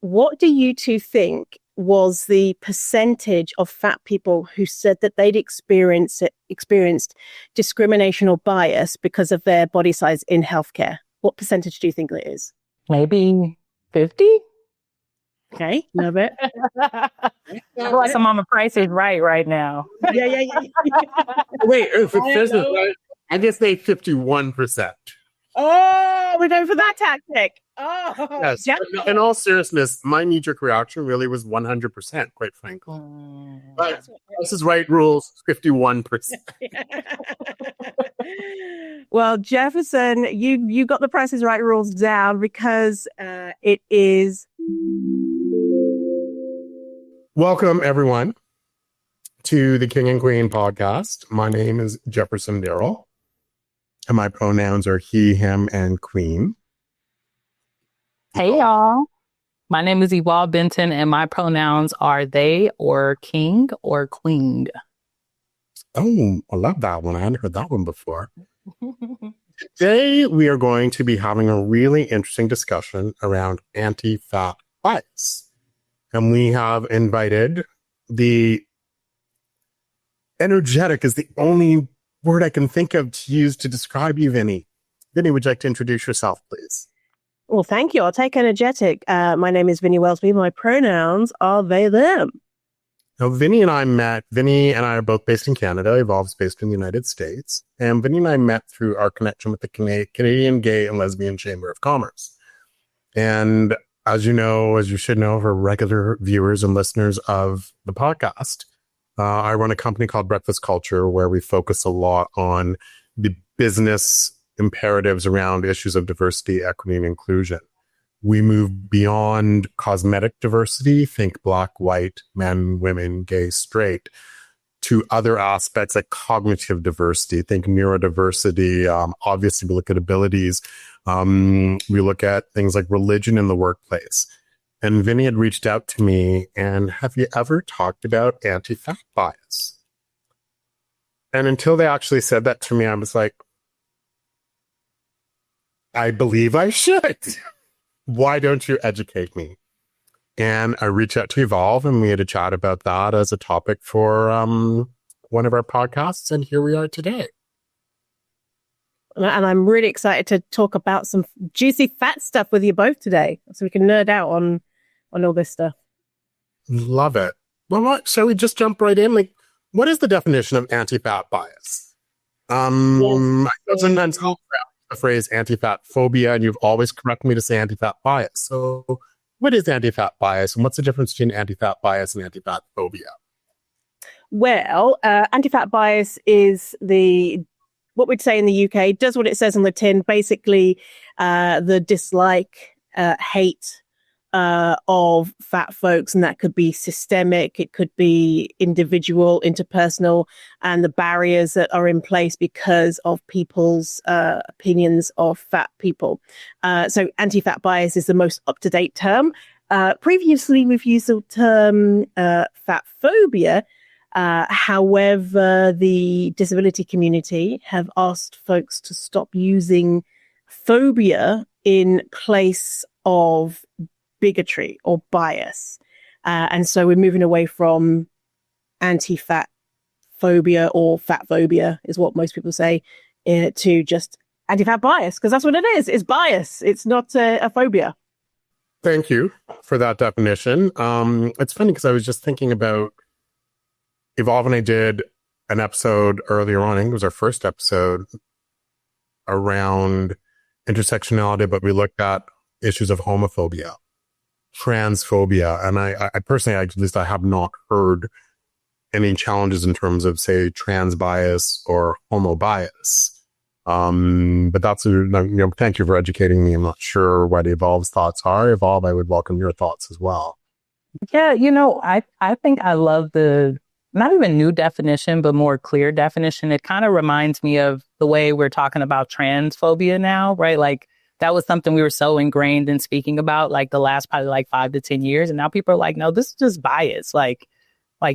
What do you two think was the percentage of fat people who said that they'd experienced discrimination or bias because of their body size in healthcare? What percentage do you think that is? Maybe 50? Okay, love it. I feel like I'm on The Price is right now. Yeah. Wait, if it says it right, I just say 51%. Oh, we're going for that tactic. Oh, yes. In all seriousness, my knee-jerk reaction really was 100%, quite frankly. But this is right rules, 51%. Well, Jefferson, you got the Price is Right rules down because it is. Welcome, everyone, to the King and Queen podcast. My name is Jefferson Darrell, and my pronouns are he, him, and queen. Hey, y'all. My name is Benton, and my pronouns are they, or king, or queen. Oh, I love that one. I hadn't heard that one before. Today, we are going to be having a really interesting discussion around anti-fat bias. And we have invited the energetic is the only word I can think of to use to describe you, Vinny. Vinny, would you like to introduce yourself, please? Well, thank you. I'll take energetic. My name is Vinny Wellsby. My pronouns are they, them. Now, Vinny and I met. Vinny and I are both based in Canada. Evolve's based in the United States. And Vinny and I met through our connection with the Canadian Gay and Lesbian Chamber of Commerce. And as you should know, for regular viewers and listeners of the podcast, I run a company called Breakfast Culture, where we focus a lot on the business imperatives around issues of diversity, equity, and inclusion. We move beyond cosmetic diversity, think black, white, men, women, gay, straight, to other aspects like cognitive diversity, think neurodiversity. Obviously, we look at abilities. We look at things like religion in the workplace. And Vinny had reached out to me and, have you ever talked about anti-fat bias? And until they actually said that to me, I was like, I believe I should. Why don't you educate me? And I reached out to Evolve, and we had a chat about that as a topic for one of our podcasts. And here we are today. And I'm really excited to talk about some juicy fat stuff with you both today, so we can nerd out on all this stuff. Love it. Well, shall we just jump right in? Like, what is the definition of anti-fat bias? I know sometimes I'll the phrase anti-fat phobia, and you've always corrected me to say anti-fat bias. So what is anti-fat bias, and what's the difference between anti-fat bias and anti-fat phobia? Well, anti-fat bias is what we'd say in the UK, does what it says on the tin, basically the dislike, hate of fat folks, and that could be systemic, it could be individual, interpersonal, and the barriers that are in place because of people's opinions of fat people. So anti-fat bias is the most up-to-date term. Previously, we've used the term fat phobia. However, the disability community have asked folks to stop using phobia in place of bigotry or bias. And so we're moving away from anti-fat phobia, or fat phobia is what most people say, to just anti-fat bias, because that's what it is. It's bias. It's not a phobia. Thank you for that definition. It's funny because I was just thinking about Evolve, and I did an episode earlier on, I think it was our first episode, around intersectionality, but we looked at issues of homophobia, transphobia, and I personally, at least I have not heard any challenges in terms of, say, trans bias or homo bias. But that's, thank you for educating me. I'm not sure what Evolve's thoughts are. Evolve, I would welcome your thoughts as well. Yeah, I think I love the not even new definition, but more clear definition. It kind of reminds me of the way we're talking about transphobia now, right? Like that was something we were so ingrained in speaking about like the last probably like 5 to 10 years. And now people are like, no, this is just bias. Like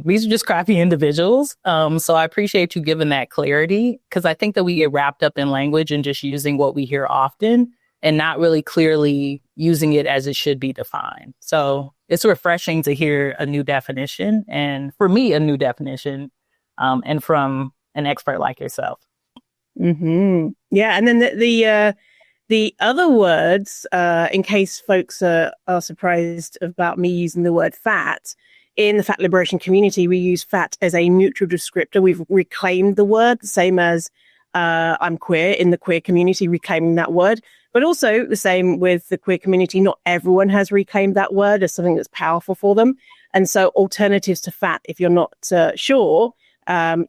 these are just crappy individuals. So I appreciate you giving that clarity, because I think that we get wrapped up in language and just using what we hear often and not really clearly using it as it should be defined. So it's refreshing to hear a new definition, and for me, a new definition, and from an expert like yourself. Mm-hmm. Yeah, and then the other words, in case folks are surprised about me using the word fat, in the fat liberation community, we use fat as a neutral descriptor. We've reclaimed the word, the same as I'm queer in the queer community, reclaiming that word. But also the same with the queer community. Not everyone has reclaimed that word as something that's powerful for them. And so alternatives to fat, if you're not sure,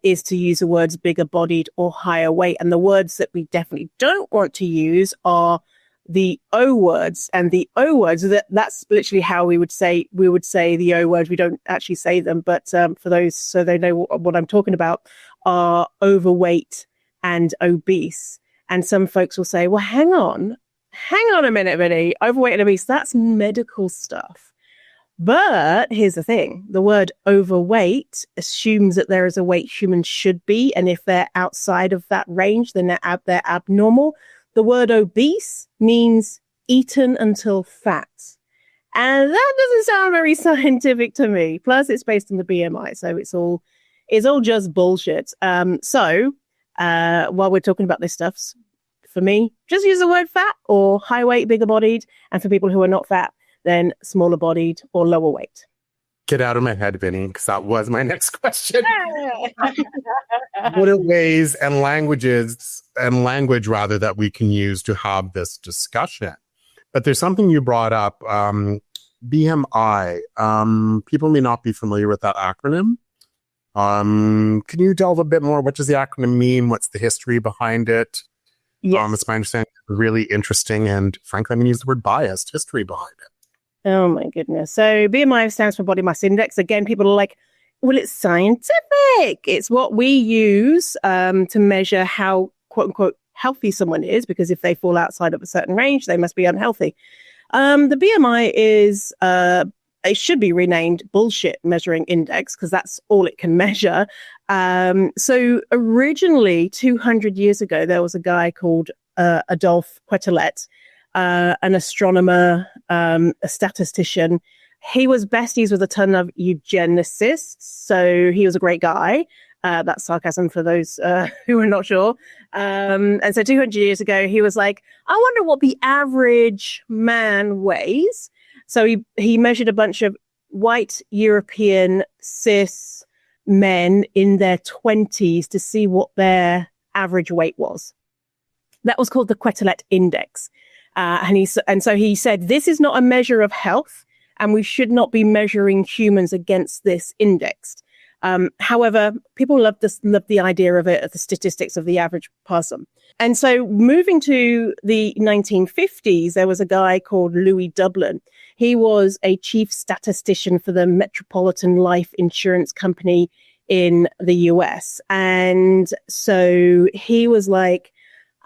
is to use the words bigger bodied or higher weight. And the words that we definitely don't want to use are the O words. And the O words, that's literally how we would say the O words. We don't actually say them, but for those, so they know what I'm talking about, are overweight and obese. And some folks will say, well, hang on a minute, Vinny, overweight and obese, that's medical stuff. But here's the thing, the word overweight assumes that there is a weight humans should be. And if they're outside of that range, then they're abnormal. The word obese means eaten until fat. And that doesn't sound very scientific to me. Plus, it's based on the BMI. So it's all just bullshit. So while we're talking about this stuff, for me, just use the word fat or high weight, bigger bodied. And for people who are not fat, then smaller bodied or lower weight. Get out of my head, Vinny, because that was my next question. What are ways and language rather that we can use to have this discussion? But there's something you brought up, BMI. People may not be familiar with that acronym. Can you delve a bit more? What does the acronym mean? What's the history behind it? Yes. It's my understanding, really interesting. And frankly, I'm going to use the word biased, history behind it. Oh my goodness. So BMI stands for body mass index. Again, people are like, well, it's scientific. It's what we use to measure how, quote unquote, healthy someone is, because if they fall outside of a certain range, they must be unhealthy. The BMI is, it should be renamed bullshit measuring index, because that's all it can measure. So originally, 200 years ago, there was a guy called Adolphe Quetelet, an astronomer, a statistician. He was besties with a ton of eugenicists, so he was a great guy. That's sarcasm for those who are not sure. And so 200 years ago, he was like, I wonder what the average man weighs. So he measured a bunch of white European cis men in their 20s to see what their average weight was. That was called the Quetelet Index. And so he said, this is not a measure of health, and we should not be measuring humans against this index. However, people love the idea of it, of the statistics of the average person. And so moving to the 1950s, there was a guy called Louis Dublin. He was a chief statistician for the Metropolitan Life Insurance Company in the US. And so he was like,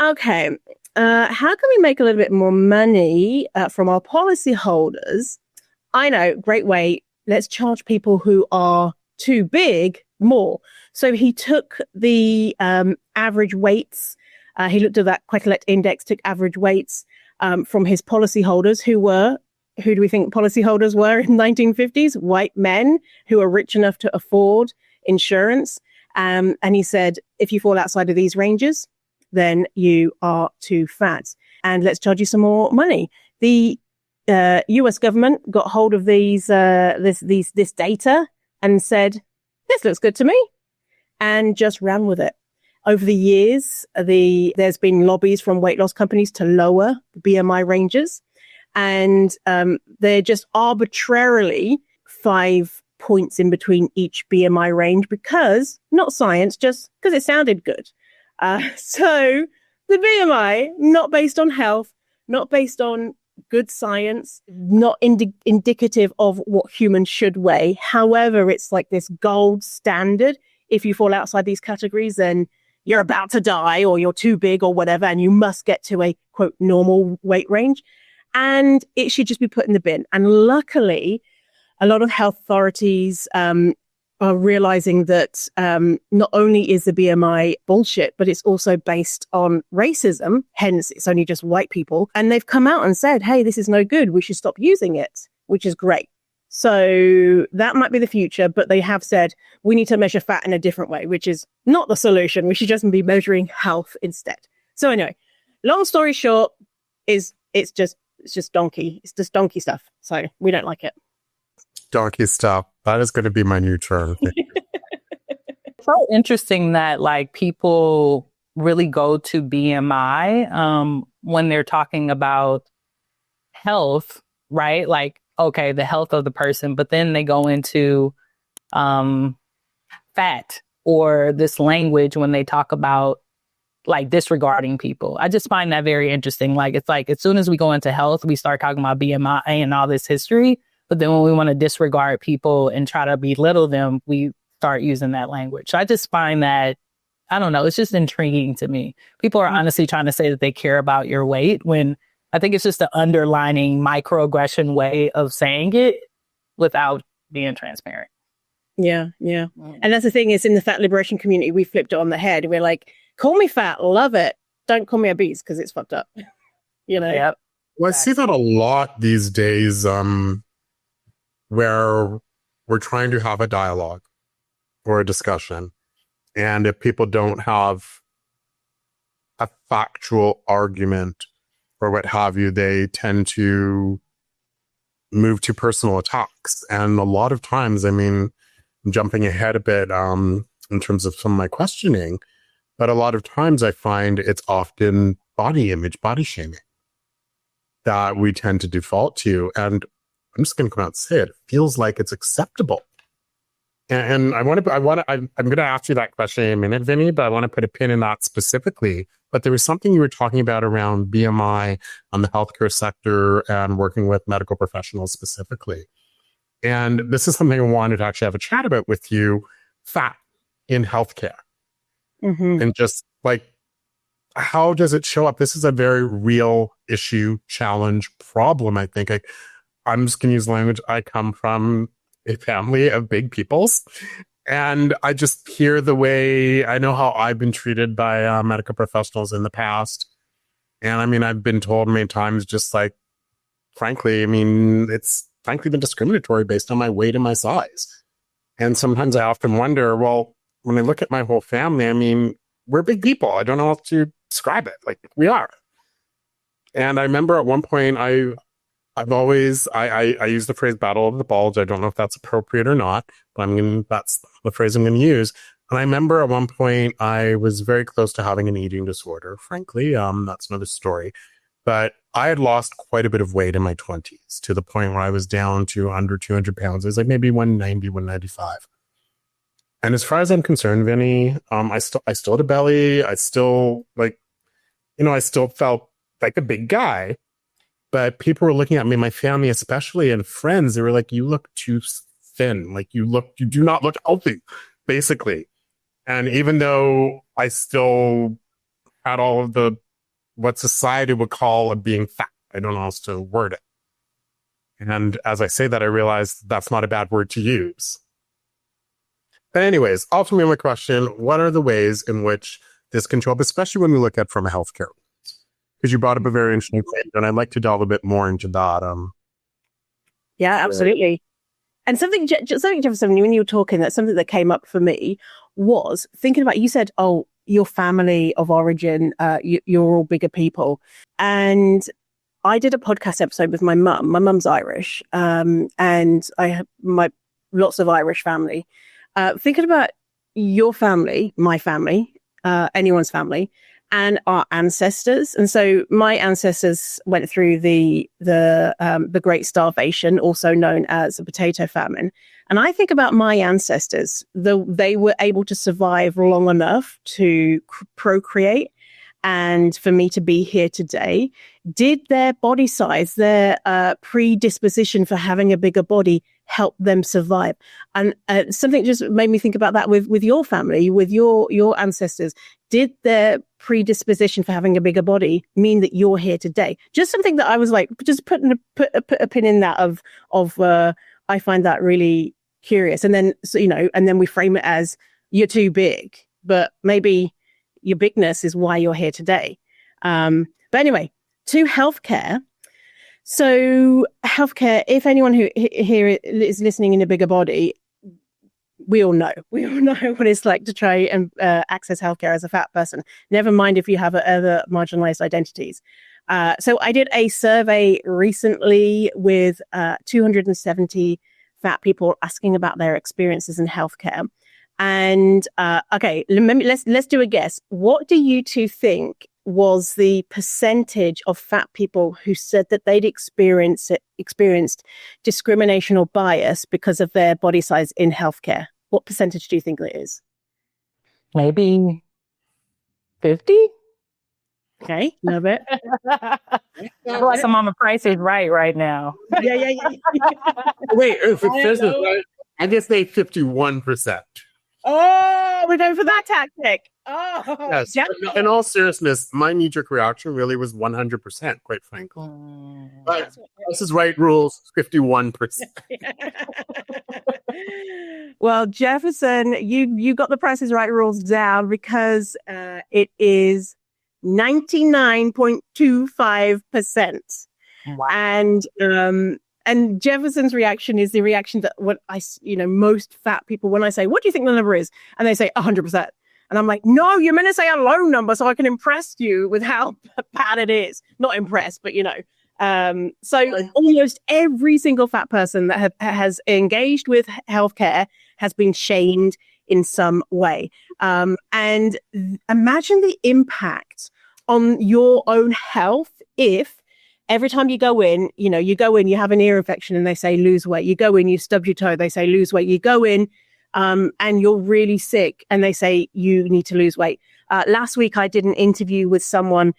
okay, how can we make a little bit more money from our policyholders? I know, great way. Let's charge people who are too big more. So he took the average weights. He looked at that Quetelet index, took average weights from his policyholders who do we think policyholders were in the 1950s? White men who are rich enough to afford insurance. And he said, if you fall outside of these ranges, then you are too fat, and let's charge you some more money. The US government got hold of this data and said, this looks good to me, and just ran with it. Over the years, there's been lobbies from weight loss companies to lower the BMI ranges, and they're just arbitrarily 5 points in between each BMI range, because not science, just because it sounded good. So the BMI, not based on health, not based on good science, not indicative of what humans should weigh. However, it's like this gold standard. If you fall outside these categories, then you're about to die, or you're too big, or whatever, and you must get to a, quote, normal weight range. And it should just be put in the bin. And luckily, a lot of health authorities are realizing that not only is the BMI bullshit, but it's also based on racism. Hence, it's only just white people. And they've come out and said, hey, this is no good. We should stop using it, which is great. So that might be the future, but they have said we need to measure fat in a different way, which is not the solution. We should just be measuring health instead. So anyway, long story short is it's just donkey. It's just donkey stuff. So we don't like it. Donkey stuff. That is going to be my new term. So interesting that like people really go to BMI when they're talking about health, right? Like, okay, the health of the person, but then they go into fat or this language when they talk about like disregarding people. I just find that very interesting. Like, it's like as soon as we go into health, we start talking about BMI and all this history. But then when we want to disregard people and try to belittle them, we start using that language. So I just find that, I don't know, it's just intriguing to me. People are honestly trying to say that they care about your weight when I think it's just an underlining microaggression way of saying it without being transparent. Yeah, yeah. And that's the thing is in the fat liberation community, we flipped it on the head. We're like, call me fat, love it. Don't call me obese because it's fucked up. You know? Yep. Well, I see that a lot these days where we're trying to have a dialogue or a discussion. And if people don't have a factual argument or what have you, they tend to move to personal attacks. And a lot of times, I mean, I'm jumping ahead a bit in terms of some of my questioning, but a lot of times I find it's often body image, body shaming that we tend to default to. And I'm just going to come out and say it. It feels like it's acceptable. And I'm going to ask you that question in a minute, Vinny, but I want to put a pin in that specifically. But there was something you were talking about around BMI on the healthcare sector and working with medical professionals specifically. And this is something I wanted to actually have a chat about with you, fat in healthcare. Mm-hmm. And just like, how does it show up? This is a very real issue, challenge, problem, I think. I'm just going to use language. I come from a family of big peoples. And I just hear the way, I know how I've been treated by medical professionals in the past. And I mean, I've been told many times, just like, frankly, I mean, it's frankly been discriminatory based on my weight and my size. And sometimes I often wonder, well, when I look at my whole family, I mean, we're big people. I don't know how to describe it. Like, we are. And I remember at one point, I use the phrase battle of the bulge. I don't know if that's appropriate or not, but that's the phrase I'm going to use. And I remember at one point I was very close to having an eating disorder. Frankly, that's another story. But I had lost quite a bit of weight in my 20s to the point where I was down to under 200 pounds. It was like maybe 190, 195. And as far as I'm concerned, Vinny, I still had a belly. I still I still felt like a big guy. But people were looking at me, my family especially, and friends. They were like, you look too thin. Like, you do not look healthy, basically. And even though I still had all of the, what society would call a being fat, I don't know how else to word it. And as I say that, I realize that's not a bad word to use. But anyways, ultimately my question, what are the ways in which this can show up, especially when we look at from a healthcare? Because you brought up a very interesting point, and I'd like to delve a bit more into that. Yeah, absolutely. And something, Jefferson, when you were talking, that's something that came up for me was thinking about, you said, oh, your family of origin, you're all bigger people. And I did a podcast episode with my mum. My mum's Irish, and I have lots of Irish family. Thinking about your family, my family, anyone's family, and our ancestors. And so my ancestors went through the Great Starvation, also known as the potato famine. And I think about my ancestors, they were able to survive long enough to procreate. And for me to be here today, did their body size, their predisposition for having a bigger body help them survive? And something just made me think about that with your family, with your ancestors. Did their predisposition for having a bigger body mean that you're here today? Just something that I was like, just put a pin in that of I find that really curious. And then, so, and then we frame it as you're too big, but maybe your bigness is why you're here today. But anyway, to healthcare. So healthcare, if anyone who here is listening in a bigger body, we all know what it's like to try and access healthcare as a fat person. Never mind if you have other marginalized identities. So I did a survey recently with 270 fat people asking about their experiences in healthcare. And okay, let's do a guess. What do you two think was the percentage of fat people who said that they'd experienced discrimination or bias because of their body size in healthcare? What percentage do you think that is? Maybe 50? Okay, love it. I feel like I'm on the Price is right now. Yeah. Wait, if it says it, I just say 51%. Oh, we're going for that tactic. Oh, yes. In all seriousness, my knee-jerk reaction really was 100%, quite frankly. But Price is Right rules 51%. Well, Jefferson, you got the Price is Right rules down because it is 99.25%. Wow. And Jefferson's reaction is the reaction that most fat people, when I say, what do you think the number is? And they say 100%. And I'm like, no, you're meant to say a low number so I can impress you with how bad it is. Not impressed, but so almost every single fat person that has engaged with healthcare has been shamed in some way. And imagine the impact on your own health if every time you go in, you have an ear infection and they say lose weight. You go in, you stub your toe, they say lose weight. You go in and you're really sick and they say you need to lose weight. Last week, I did an interview with someone.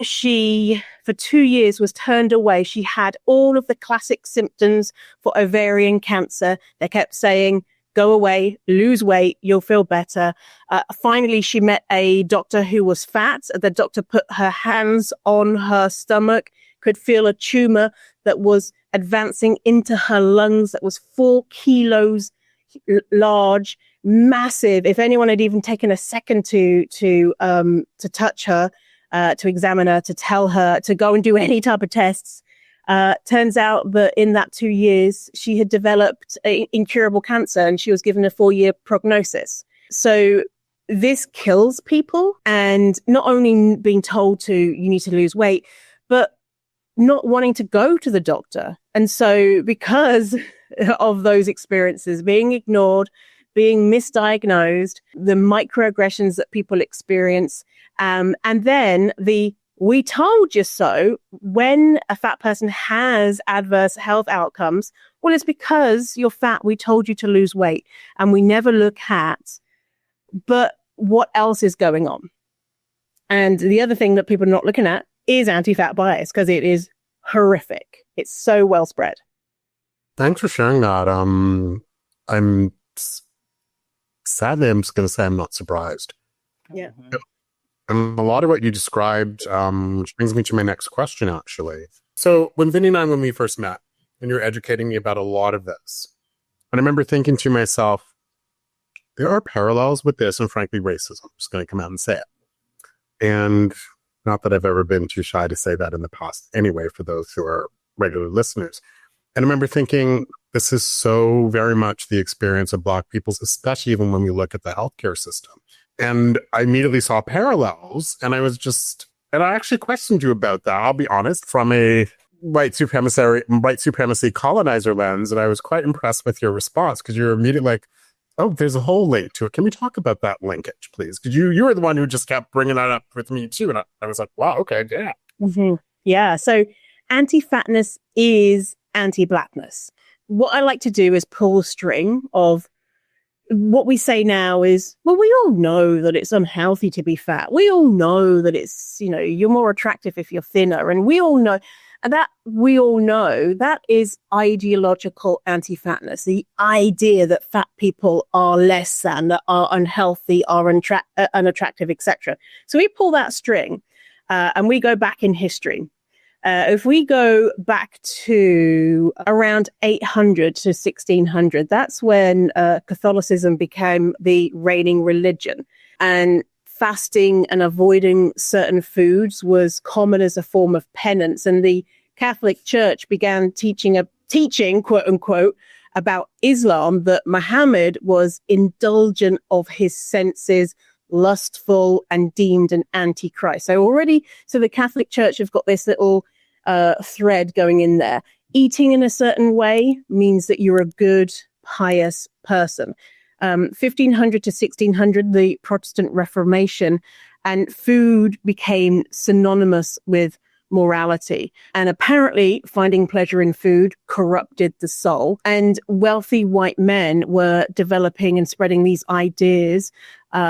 She, for 2 years, was turned away. She had all of the classic symptoms for ovarian cancer. They kept saying, go away, lose weight, you'll feel better. Finally, she met a doctor who was fat. The doctor put her hands on her stomach, could feel a tumor that was advancing into her lungs that was 4 kilos large, massive. If anyone had even taken a second to touch her, to examine her, to tell her to go and do any type of tests, turns out that in that 2 years, she had developed incurable cancer and she was given a 4-year prognosis. So this kills people, and not only being told you need to lose weight, but not wanting to go to the doctor. And so because of those experiences, being ignored, being misdiagnosed, the microaggressions that people experience, and then we told you so when a fat person has adverse health outcomes. Well, it's because you're fat. We told you to lose weight, and we never look at, but what else is going on? And the other thing that people are not looking at is anti-fat bias, because it is horrific. It's so well spread. Thanks for sharing that. I'm sadly, I'm just going to say I'm not surprised. Yeah. And a lot of what you described, which brings me to my next question, actually. So when Vinny and I, when we first met, and you're educating me about a lot of this, and I remember thinking to myself, there are parallels with this and frankly racism. I'm just going to come out and say it. And not that I've ever been too shy to say that in the past anyway, for those who are regular listeners. And I remember thinking, this is so very much the experience of Black people, especially even when we look at the healthcare system. And I immediately saw parallels, and I actually questioned you about that, I'll be honest, from a white supremacy colonizer lens. And I was quite impressed with your response, because you're immediately like, oh, there's a whole link to it. Can we talk about that linkage, please? Because you were the one who just kept bringing that up with me too. And I was like, wow, okay, yeah. Mm-hmm. Yeah, so anti-fatness is anti-Blackness. What I like to do is pull a string of what we say now is, well, we all know that it's unhealthy to be fat. We all know that it's, you're more attractive if you're thinner. And we all know that is ideological anti-fatness. The idea that fat people are less than, that are unhealthy, are unattractive, etc. So we pull that string and we go back in history. If we go back to around 800 to 1600, that's when Catholicism became the reigning religion. And fasting and avoiding certain foods was common as a form of penance. And the Catholic Church began teaching, quote unquote, about Islam, that Muhammad was indulgent of his senses, lustful, and deemed an antichrist. So the Catholic Church have got this little thread going in there. Eating in a certain way means that you're a good, pious person. 1500 to 1600, the Protestant Reformation, and food became synonymous with morality. And apparently finding pleasure in food corrupted the soul. And wealthy white men were developing and spreading these ideas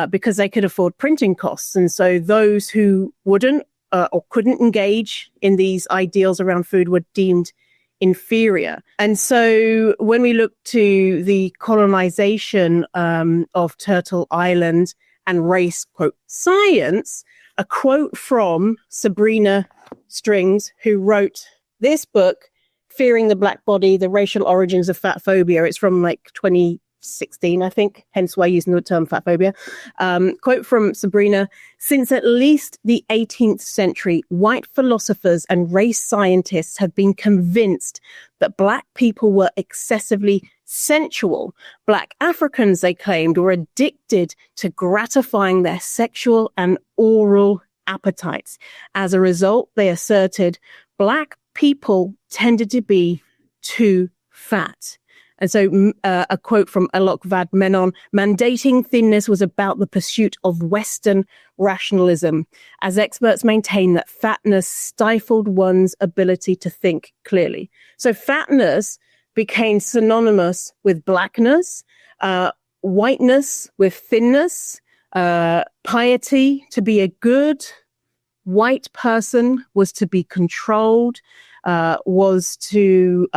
because they could afford printing costs. And so those who wouldn't or couldn't engage in these ideals around food were deemed inferior. And so when we look to the colonization of Turtle Island and race, quote, science, a quote from Sabrina Strings, who wrote this book, Fearing the Black Body, The Racial Origins of Fat Phobia. It's from like 2016, I think, hence why using the term fat phobia. Quote from Sabrina: since at least the 18th century, white philosophers and race scientists have been convinced that Black people were excessively sensual. Black Africans, they claimed, were addicted to gratifying their sexual and oral appetites. As a result, they asserted Black people tended to be too fat. And so a quote from Alok Vad Menon: mandating thinness was about the pursuit of Western rationalism, as experts maintain that fatness stifled one's ability to think clearly. So fatness became synonymous with Blackness, whiteness with thinness, piety, to be a good white person was to be controlled, was to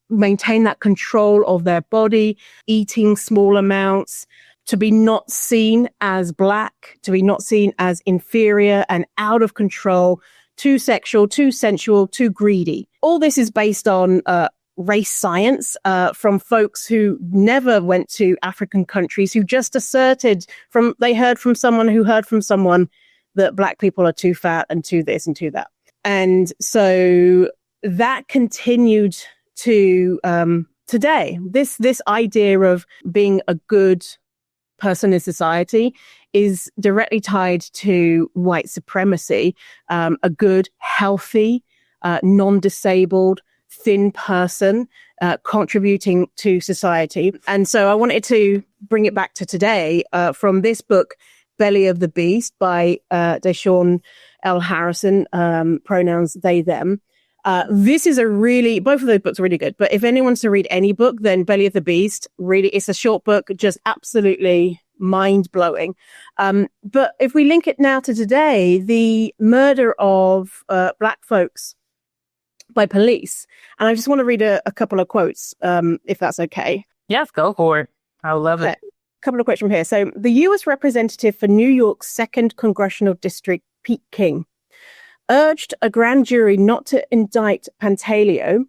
maintain that control of their body, eating small amounts, to be not seen as Black, to be not seen as inferior and out of control, too sexual, too sensual, too greedy. All this is based on race science from folks who never went to African countries, who just asserted they heard from someone who heard from someone that Black people are too fat and too this and too that. And so that continued to today. This idea of being a good person in society is directly tied to white supremacy. A good, healthy, non-disabled, thin person contributing to society. And so I wanted to bring it back to today from this book, Belly of the Beast by Deshawn L. Harrison, pronouns they, them. This is both of those books are really good, but if anyone wants to read any book, then Belly of the Beast, really, it's a short book, just absolutely mind-blowing. But if we link it now to today, the murder of Black folks by police, and I just want to read a couple of quotes, if that's okay. Yes, go for it. I love it. A couple of quotes from here. So the U.S. representative for New York's 2nd Congressional District, Pete King, urged a grand jury not to indict Pantaleo.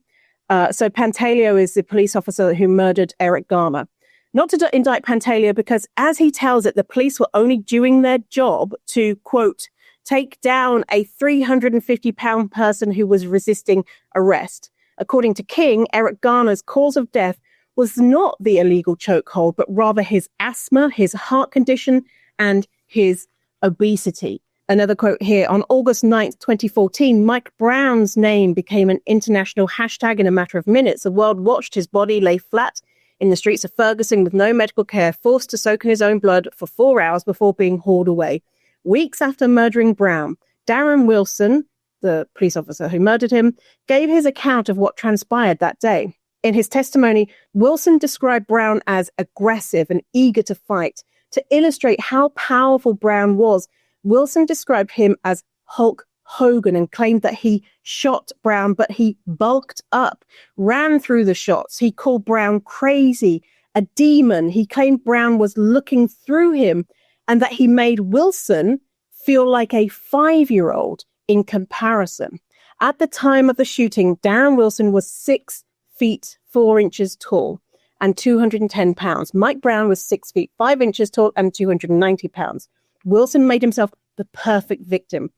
So Pantaleo is the police officer who murdered Eric Garner. Not to indict Pantaleo because, as he tells it, the police were only doing their job to, quote, take down a 350-pound person who was resisting arrest. According to King, Eric Garner's cause of death was not the illegal chokehold, but rather his asthma, his heart condition, and his obesity. Another quote here: on August 9th, 2014, Mike Brown's name became an international hashtag in a matter of minutes. The world watched his body lay flat in the streets of Ferguson with no medical care, forced to soak in his own blood for 4 hours before being hauled away. Weeks after murdering Brown, Darren Wilson, the police officer who murdered him, gave his account of what transpired that day. In his testimony, Wilson described Brown as aggressive and eager to fight. To illustrate how powerful Brown was, Wilson described him as Hulk Hogan and claimed that he shot Brown, but he bulked up, ran through the shots. He called Brown crazy, a demon. He claimed Brown was looking through him and that he made Wilson feel like a 5-year-old in comparison. At the time of the shooting, Darren Wilson was 6 feet 4 inches tall and 210 pounds. Mike Brown was 6 feet 5 inches tall and 290 pounds. Wilson made himself the perfect victim.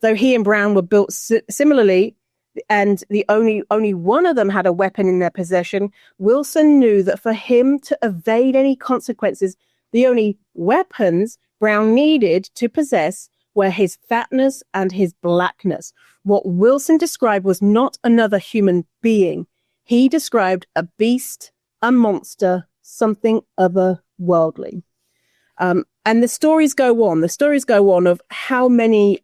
Though he and Brown were built similarly, and the only one of them had a weapon in their possession, Wilson knew that for him to evade any consequences, the only weapons Brown needed to possess were his fatness and his blackness. What Wilson described was not another human being. He described a beast, a monster, something otherworldly. And the stories go on. The stories go on of how many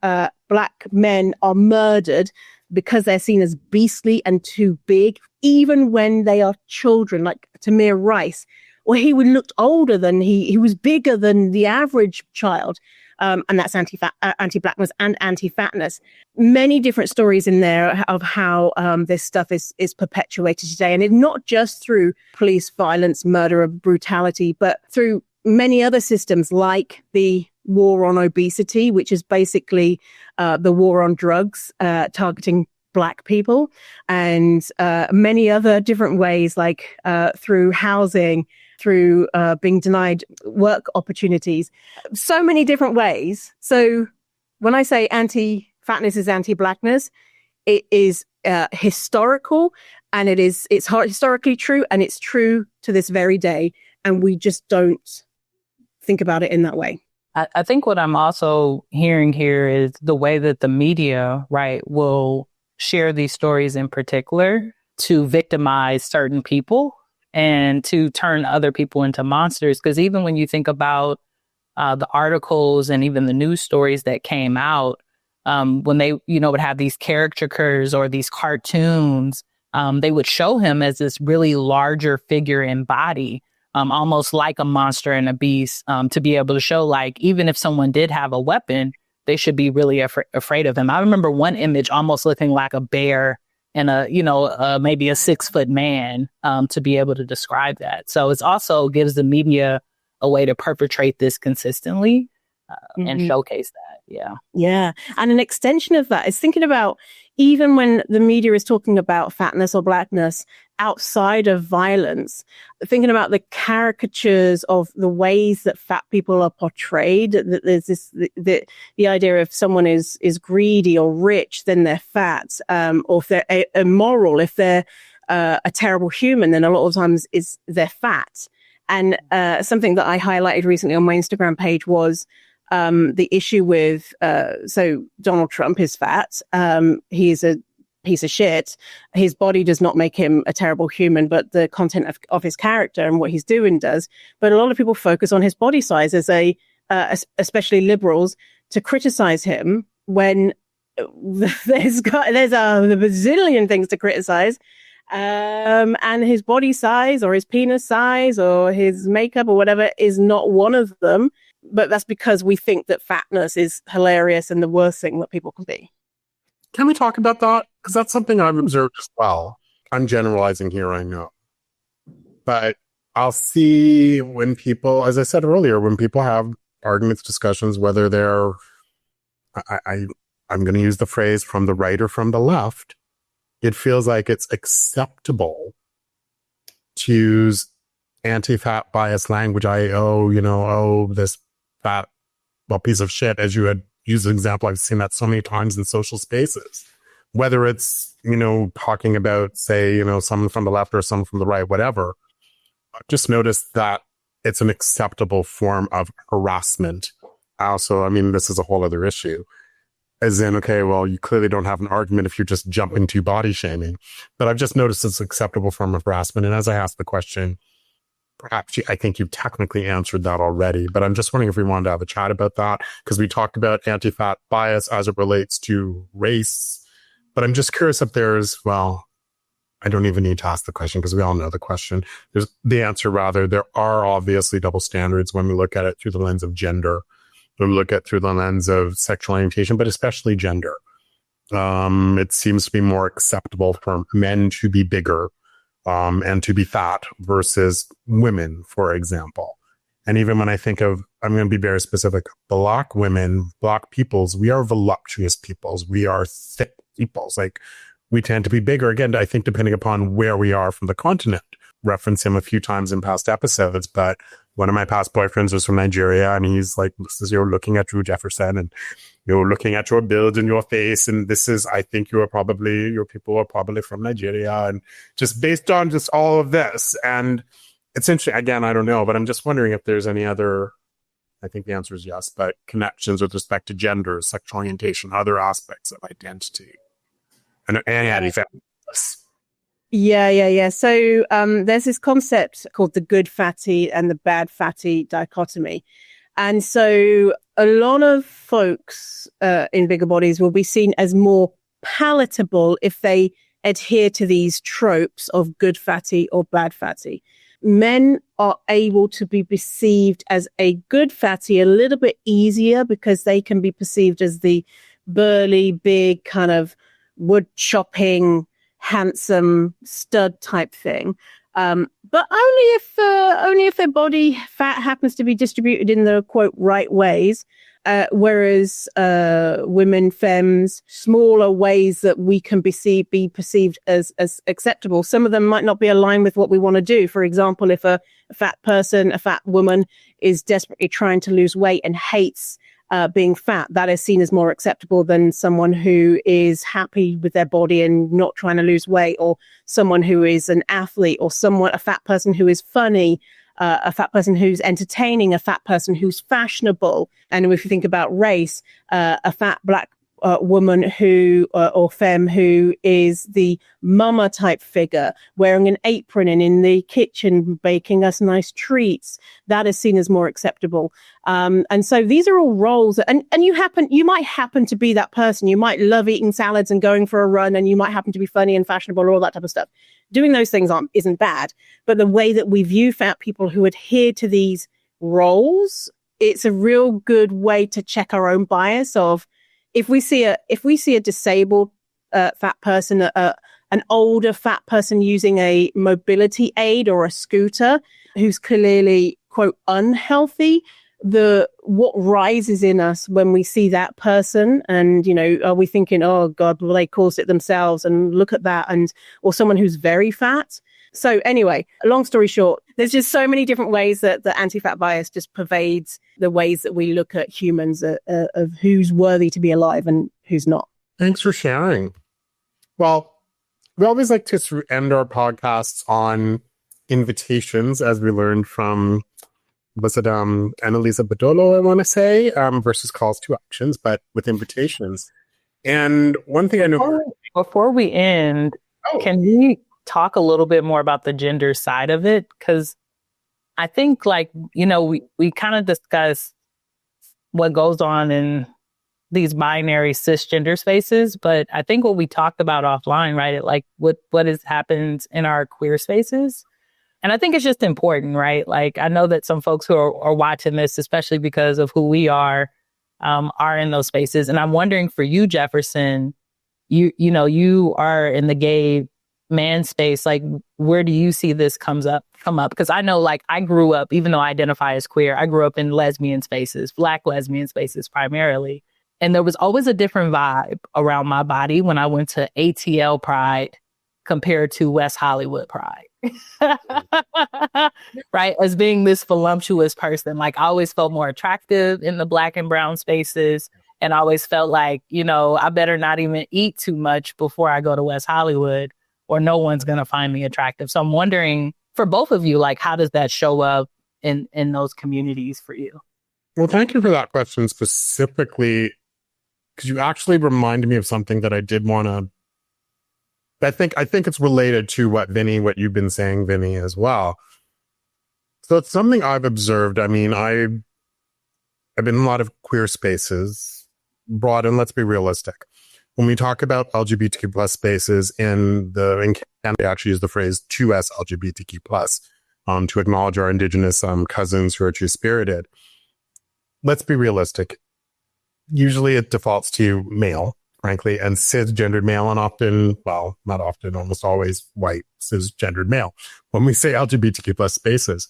black men are murdered because they're seen as beastly and too big, even when they are children, like Tamir Rice. Or he looked older than he was bigger than the average child. And that's anti-blackness and anti-fatness. Many different stories in there of how this stuff is perpetuated today. And it's not just through police violence, murder, or brutality, but through many other systems like the war on obesity, which is basically the war on drugs targeting Black people, and many other different ways, like through housing, through being denied work opportunities, so many different ways. So when I say anti-fatness is anti-blackness, it is historical, and it's historically true, and it's true to this very day. And we just don't think about it in that way. I think what I'm also hearing here is the way that the media, right, will share these stories in particular to victimize certain people and to turn other people into monsters. Because even when you think about the articles and even the news stories that came out, when they, would have these caricatures or these cartoons, they would show him as this really larger figure in body, almost like a monster and a beast, to be able to show, like, even if someone did have a weapon, they should be really afraid of him. I remember one image almost looking like a bear and maybe a 6 foot man, to be able to describe that. So it also gives the media a way to perpetrate this consistently and showcase that. Yeah. Yeah. And an extension of that is thinking about, even when the media is talking about fatness or blackness outside of violence, thinking about the caricatures of the ways that fat people are portrayed, that there's this, the idea of someone is greedy or rich, then they're fat, or if they're immoral, if they're a terrible human, then a lot of times they're fat. And something that I highlighted recently on my Instagram page was the issue with, so Donald Trump is fat. He's a piece of shit. His body does not make him a terrible human, but the content of his character and what he's doing does. But a lot of people focus on his body size as especially liberals, to criticize him when there's a bazillion things to criticize. And his body size or his penis size or his makeup or whatever is not one of them. But that's because we think that fatness is hilarious and the worst thing that people can be. Can we talk about that? Because that's something I've observed as well. I'm generalizing here, I know. But I'll see when people, as I said earlier, when people have arguments, discussions, whether they're, I'm going to use the phrase from the right or from the left, it feels like it's acceptable to use anti-fat bias language. This fat, piece of shit, as you had used an example. I've seen that so many times in social spaces, whether it's, talking about, say, someone from the left or someone from the right, whatever. I've just noticed that it's an acceptable form of harassment. Also, this is a whole other issue. As in, okay, well, you clearly don't have an argument if you're just jumping to body shaming. But I've just noticed it's an acceptable form of harassment. And as I asked the question, perhaps I think you technically answered that already. But I'm just wondering if we wanted to have a chat about that, because we talked about anti-fat bias as it relates to race. But I'm just curious if there's, I don't even need to ask the question because we all know the question. There's the answer, rather. There are obviously double standards when we look at it through the lens of gender. We look at through the lens of sexual orientation, but especially gender. It seems to be more acceptable for men to be bigger and to be fat versus women, for example. And even when I think of, I'm going to be very specific, Black women, Black peoples, we are voluptuous peoples. We are thick peoples. Like, we tend to be bigger. Again, I think depending upon where we are from the continent. Reference him a few times in past episodes, but one of my past boyfriends was from Nigeria, and he's like, this is, you're looking at you, Jefferson, and you're looking at your build and your face, and this is, I think your people are probably from Nigeria, and just based on just all of this. And it's interesting, again, I don't know, but I'm just wondering if there's any other, I think the answer is yes, but connections with respect to gender, sexual orientation, other aspects of identity, and anti-fatness. Yeah. So there's this concept called the good fatty and the bad fatty dichotomy. And so a lot of folks in bigger bodies will be seen as more palatable if they adhere to these tropes of good fatty or bad fatty. Men are able to be perceived as a good fatty a little bit easier because they can be perceived as the burly, big kind of wood chopping, handsome stud type thing. But only if their body fat happens to be distributed in the quote right ways. Whereas women, femmes, smaller ways that we can be perceived as acceptable. Some of them might not be aligned with what we want to do. For example, if a fat woman is desperately trying to lose weight and hates being fat, that is seen as more acceptable than someone who is happy with their body and not trying to lose weight, or someone who is an athlete, or a fat person who is funny, a fat person who's entertaining, a fat person who's fashionable. And if you think about race, a fat black woman who or femme who is the mama type figure, wearing an apron and in the kitchen baking us nice treats, that is seen as more acceptable. And so these are all roles, and you might happen to be that person. You might love eating salads and going for a run, and you might happen to be funny and fashionable and all that type of stuff. Doing those things isn't bad, but the way that we view fat people who adhere to these roles, it's a real good way to check our own bias of, if we see a disabled fat person, an older fat person using a mobility aid or a scooter who's clearly quote unhealthy, what rises in us when we see that person, and are we thinking, oh God, well, they caused it themselves, and look at that, or someone who's very fat. So anyway, long story short, there's just so many different ways that the anti-fat bias just pervades the ways that we look at humans, of who's worthy to be alive and who's not. Thanks for sharing. Well, we always like to end our podcasts on invitations, as we learned from, was it Annalisa Badolo, I want to say, versus calls to actions, but with invitations. And one thing I know... Before we end, can we talk a little bit more about the gender side of it? Because I think, we kind of discuss what goes on in these binary cisgender spaces, but I think what we talked about offline, right? What happens in our queer spaces. And I think it's just important, right? Like, I know that some folks who are watching this, especially because of who we are in those spaces. And I'm wondering, for you, Jefferson, you are in the gay man space. Like, where do you see this come up? Because I know, I grew up, even though I identify as queer, I grew up in lesbian spaces, Black lesbian spaces primarily. And there was always a different vibe around my body when I went to ATL Pride compared to West Hollywood Pride. Right? As being this voluptuous person, I always felt more attractive in the Black and brown spaces. And I always felt like, I better not even eat too much before I go to West Hollywood, or no one's going to find me attractive. So I'm wondering, for both of you, how does that show up in those communities for you? Well, thank you for that question specifically, because you actually reminded me of something that I did want to... I think it's related to what you've been saying, Vinny, as well. So it's something I've observed. I mean, I've been in a lot of queer spaces, broad, and let's be realistic. When we talk about LGBTQ plus spaces in Canada, we actually use the phrase 2S LGBTQ plus to acknowledge our Indigenous cousins who are true-spirited. Let's be realistic. Usually it defaults to male, frankly, and cisgendered male, and often, well, not often, almost always white cisgendered male when we say LGBTQ plus spaces.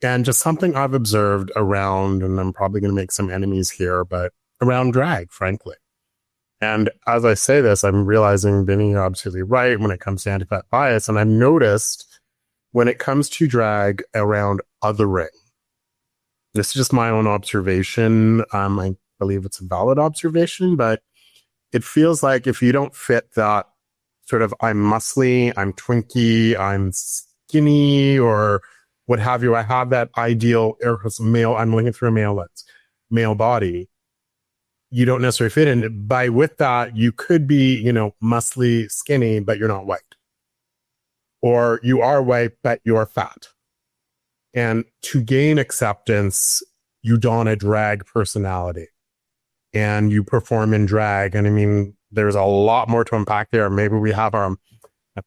And just something I've observed around, and I'm probably going to make some enemies here, but around drag, frankly. And as I say this, I'm realizing, Vinny, you're absolutely right when it comes to anti-fat bias. And I've noticed when it comes to drag around othering, this is just my own observation. I believe it's a valid observation, but it feels like if you don't fit that sort of I'm muscly, I'm twinky, I'm skinny, or what have you, I have that ideal male, I'm looking through a male lens, male body, you don't necessarily fit in. With that, you could be, muscly, skinny, but you're not white. Or you are white, but you're fat. And to gain acceptance, you don a drag personality and you perform in drag. And I mean, there's a lot more to unpack there. Maybe we have a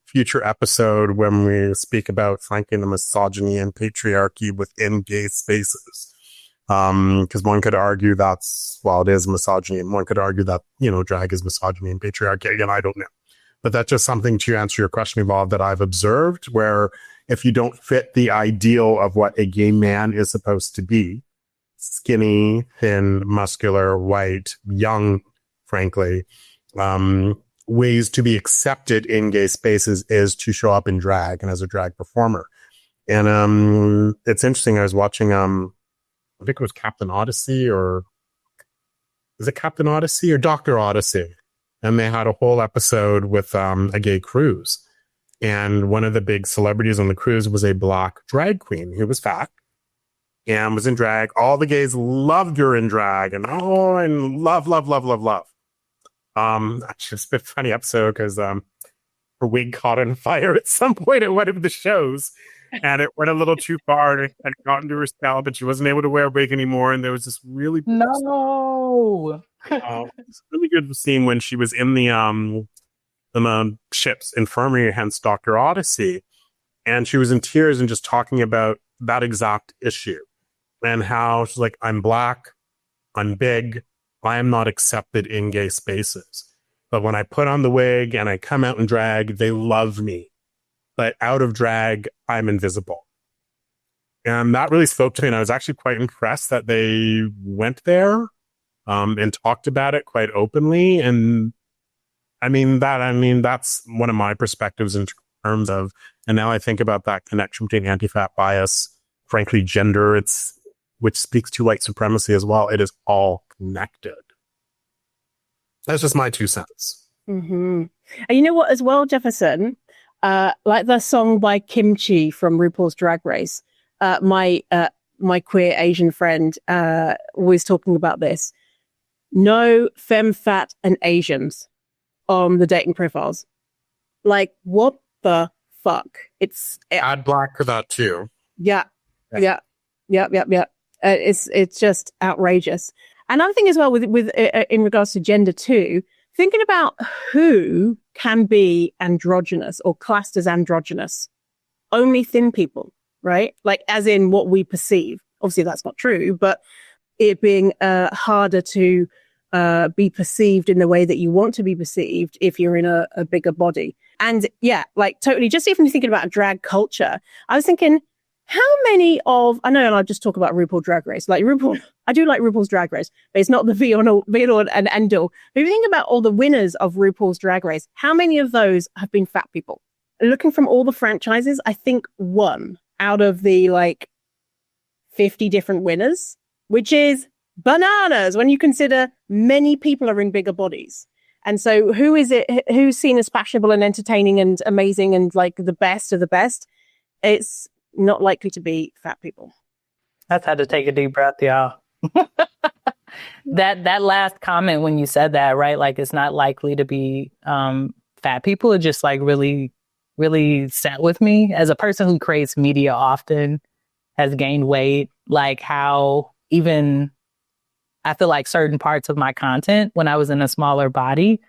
future episode when we speak about, frankly, the misogyny and patriarchy within gay spaces. Because one could argue it is misogyny, and one could argue that, drag is misogyny and patriarchy. Again, I don't know. But that's just something to answer your question, Evolve, that I've observed, where if you don't fit the ideal of what a gay man is supposed to be, skinny, thin, muscular, white, young, frankly, ways to be accepted in gay spaces is to show up in drag and as a drag performer. And it's interesting. I was watching, I think it was Captain Odyssey, or is it Captain Odyssey or Dr. Odyssey? And they had a whole episode with a gay cruise. And one of the big celebrities on the cruise was a black drag queen who was fat and was in drag. All the gays loved her in drag, and love. Actually, it's a bit funny episode because her wig caught on fire at some point at one of the shows, and it went a little too far and got into her scalp, and she wasn't able to wear a wig anymore. And there was this really it's really good scene when she was in the ship's infirmary, hence Dr. Odyssey, and she was in tears and just talking about that exact issue and how she's like, I'm black, I'm big, I am not accepted in gay spaces. But when I put on the wig and I come out in drag, they love me. But out of drag, I'm invisible. And that really spoke to me. And I was actually quite impressed that they went there and talked about it quite openly. And that's one of my perspectives in terms of, and now I think about that connection between anti-fat bias, frankly, gender, which speaks to white supremacy as well. It is all connected. That's just my 2 cents. Mm-hmm. And you know what, as well, Jefferson, like the song by Kimchi from RuPaul's Drag Race, my queer Asian friend was talking about this. No femme, fat, and Asians on the dating profiles. Like, what the fuck? Add black for that too. Yeah. It's just outrageous. Another thing as well with in regards to gender too, thinking about who can be androgynous or classed as androgynous. Only thin people, right? Like, as in what we perceive. Obviously, that's not true, but it being harder to be perceived in the way that you want to be perceived if you're in a bigger body. And yeah, like totally, just even thinking about drag culture, I was thinking, how many of, I know, and I'll just talk about RuPaul Drag Race. Like RuPaul, I do like RuPaul's Drag Race, but it's not the be all and end all. But if you think about all the winners of RuPaul's Drag Race, how many of those have been fat people? Looking from all the franchises, I think one out of the 50 different winners, which is bananas when you consider many people are in bigger bodies. And so who's seen as fashionable and entertaining and amazing and like the best of the best? It's not likely to be fat people. I've had to take a deep breath, y'all. That last comment when you said that, right? Like, it's not likely to be fat people. It just really, really sat with me as a person who creates media often, has gained weight, like how even I feel like certain parts of my content when I was in a smaller body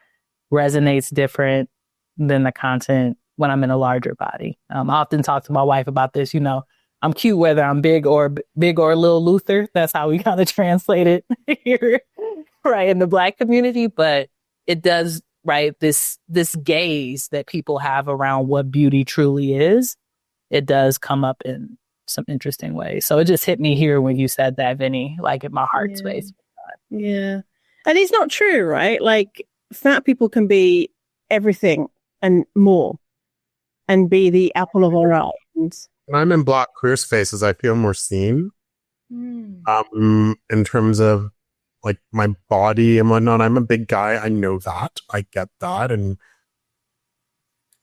resonates different than the content when I'm in a larger body. I often talk to my wife about this, I'm cute whether I'm big or little Luther. That's how we kind of translate it here, right, in the Black community. But it does, right, this gaze that people have around what beauty truly is, it does come up in some interesting ways. So it just hit me here when you said that, Vinny, like in my heart space. Yeah. And it's not true, right? Like, fat people can be everything and more, and be the apple of our eye. When I'm in Black queer spaces, I feel more seen. In terms of like my body and whatnot. I'm a big guy. I know that. I get that. And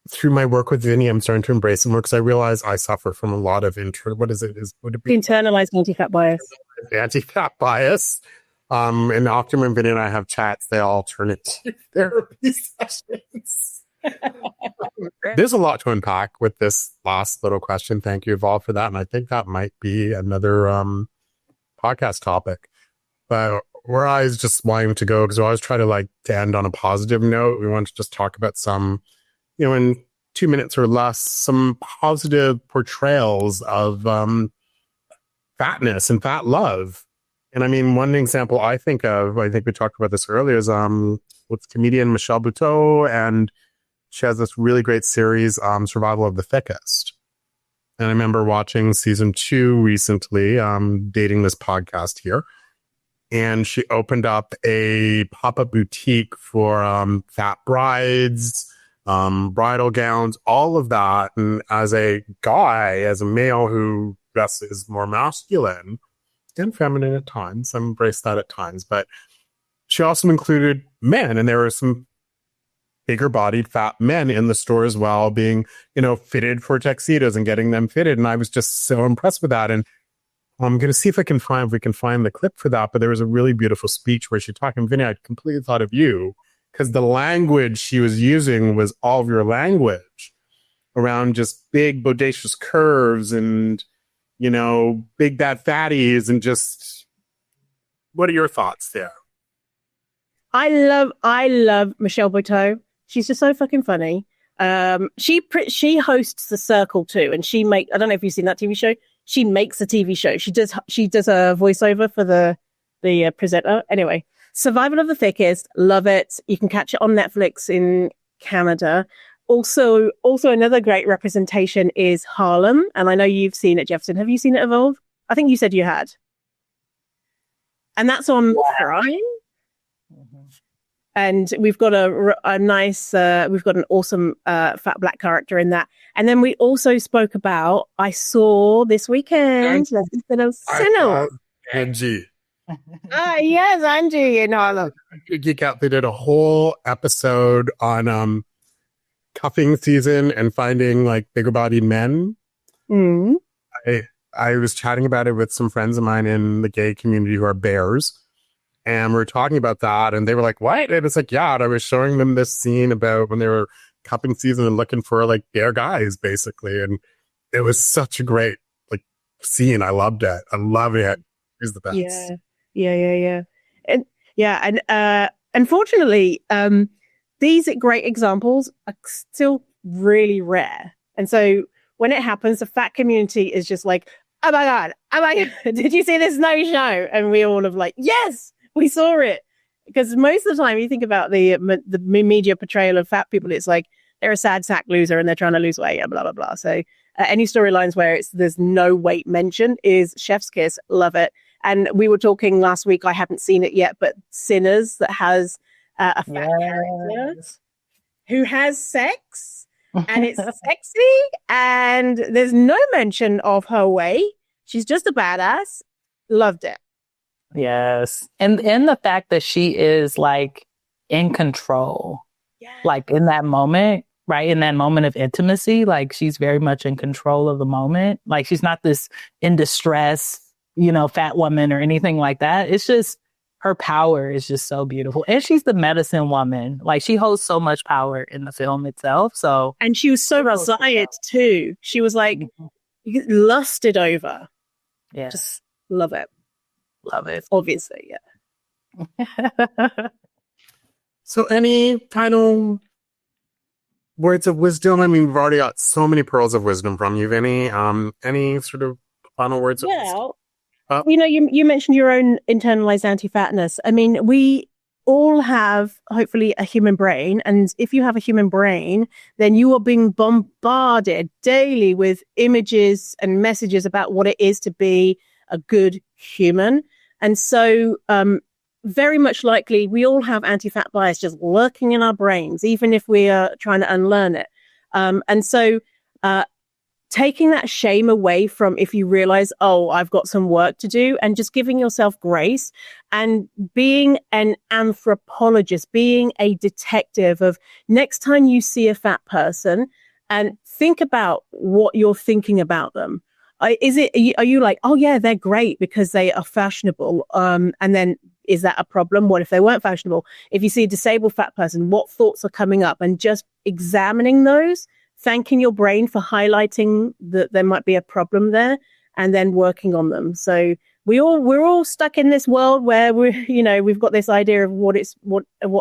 through my work with Vinny, I'm starting to embrace it more because I realize I suffer from a lot of would it be internalized anti-fat bias? Anti-fat bias. And often when Vinny and I have chats, they all turn into therapy sessions. There's a lot to unpack with this last little question. Thank you, Val, for that. And I think that might be another podcast topic. But where I was just wanting to go, because I always try to end on a positive note, we want to just talk about some, in 2 minutes or less, some positive portrayals of fatness and fat love. And I mean, one example I think of, I think we talked about this earlier, is with comedian Michelle Buteau, and she has this really great series, Survival of the Thickest. And I remember watching season 2 recently, dating this podcast here. And she opened up a pop-up boutique for fat brides, bridal gowns, all of that. And as a guy, as a male who dresses more masculine and feminine at times, I embrace that at times. But she also included men, and there were some bigger bodied fat men in the store as well, being, fitted for tuxedos and getting them fitted. And I was just so impressed with that. And I'm going to see if we can find the clip for that. But there was a really beautiful speech where she talked, and Vinny, I completely thought of you, because the language she was using was all of your language around just big bodacious curves and, big bad fatties, and just, what are your thoughts there? I love Michelle Buteau. She's just so fucking funny. She hosts The Circle too, and I don't know if you've seen that TV show. She makes a TV show. She does a voiceover for the presenter. Anyway, Survival of the Thickest, love it. You can catch it on Netflix in Canada. Also another great representation is Harlem, and I know you've seen it, Jefferson. Have you seen it evolve? I think you said you had. And that's on Prime. And we've got a nice, we've got an awesome fat black character in that. And then we also spoke about, I saw this weekend, Angie. Yes, Angie in Harlem. Geek Out, they did a whole episode on cuffing season and finding bigger bodied men. Mm. I was chatting about it with some friends of mine in the gay community who are bears. And we were talking about that, and they were like, what? And it's yeah. And I was showing them this scene about when they were cupping season and looking for bear guys, basically. And it was such a great scene. I loved it. I love it. He's the best. Yeah. And unfortunately, these great examples are still really rare. And so when it happens, the fat community is just oh my God, did you see this no show? And we all have yes, we saw it. Because most of the time you think about the media portrayal of fat people, it's they're a sad sack loser and they're trying to lose weight and blah, blah, blah. So any storylines where there's no weight mentioned is chef's kiss. Love it. And we were talking last week, I haven't seen it yet, but Sinners, that has a fat character who has sex and it's sexy and there's no mention of her weight. She's just a badass. Loved it. Yes. And the fact that she is in control, in that moment, right? In that moment of intimacy, she's very much in control of the moment. She's not this in distress, fat woman or anything like that. It's just her power is just so beautiful. And she's the medicine woman. She holds so much power in the film itself. So, and she was so resilient too. She was lusted over. Yeah. Just love it. Love it. Obviously, yeah. So any final words of wisdom? I mean, we've already got so many pearls of wisdom from you, Vinny. Any sort of final words of wisdom? You mentioned your own internalized anti-fatness. I mean, we all have, hopefully, a human brain. And if you have a human brain, then you are being bombarded daily with images and messages about what it is to be a good human. And so very much likely we all have anti-fat bias just lurking in our brains, even if we are trying to unlearn it. And so taking that shame away from if you realize, oh, I've got some work to do, and just giving yourself grace and being an anthropologist, being a detective of next time you see a fat person and think about what you're thinking about them. Are you like, oh yeah, they're great because they are fashionable? And then is that a problem? What if they weren't fashionable? If you see a disabled fat person, what thoughts are coming up? And just examining those, thanking your brain for highlighting that there might be a problem there, and then working on them. So we're all stuck in this world where we've got this idea of what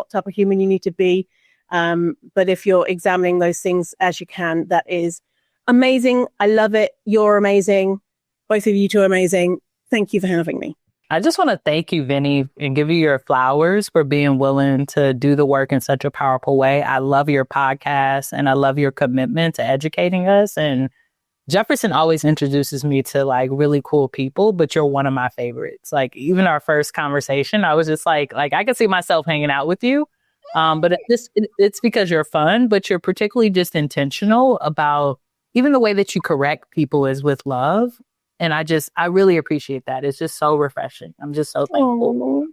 type of human you need to be. But if you're examining those things as you can, that is amazing. I love it. You're amazing. Both of you two are amazing. Thank you for having me. I just want to thank you, Vinny, and give you your flowers for being willing to do the work in such a powerful way. I love your podcast and I love your commitment to educating us. And Jefferson always introduces me to like really cool people, but you're one of my favorites. Like even our first conversation, I was just like I could see myself hanging out with you. But it's because you're fun, but you're particularly just intentional about even the way that you correct people is with love. And I really appreciate that. It's just so refreshing. I'm just so thankful. Oh,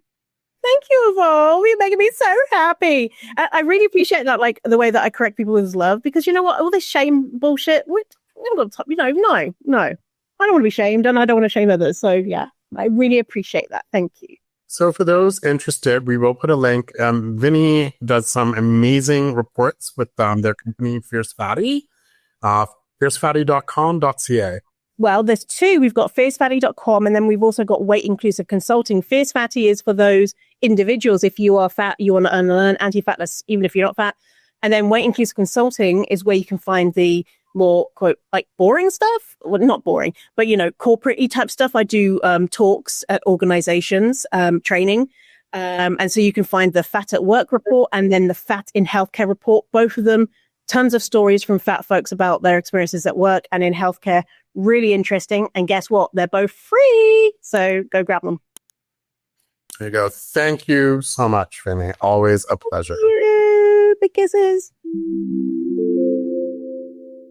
thank you, Yvonne. You're making me so happy. I really appreciate that, like the way that I correct people with love, because you know what? All this shame bullshit, no. I don't want to be shamed and I don't want to shame others. So yeah, I really appreciate that. Thank you. So for those interested, we will put a link. Vinny does some amazing reports with their company, Fierce Fatty, fiercefatty.com.ca. Well, there's two. We've got fiercefatty.com, and then we've also got Weight Inclusive Consulting. Fierce Fatty is for those individuals. If you are fat, you want to unlearn anti-fatness, even if you're not fat. And then Weight Inclusive Consulting is where you can find the more, quote, like boring stuff. Well, not boring, but, corporate-y type stuff. I do talks at organizations, training. And so you can find the Fat at Work report and then the Fat in Healthcare report. Both of them, tons of stories from fat folks about their experiences at work and in healthcare. Really interesting. And guess what? They're both free. So go grab them. There you go. Thank you so much, Vinny. Always a pleasure. Thank you. Big kisses.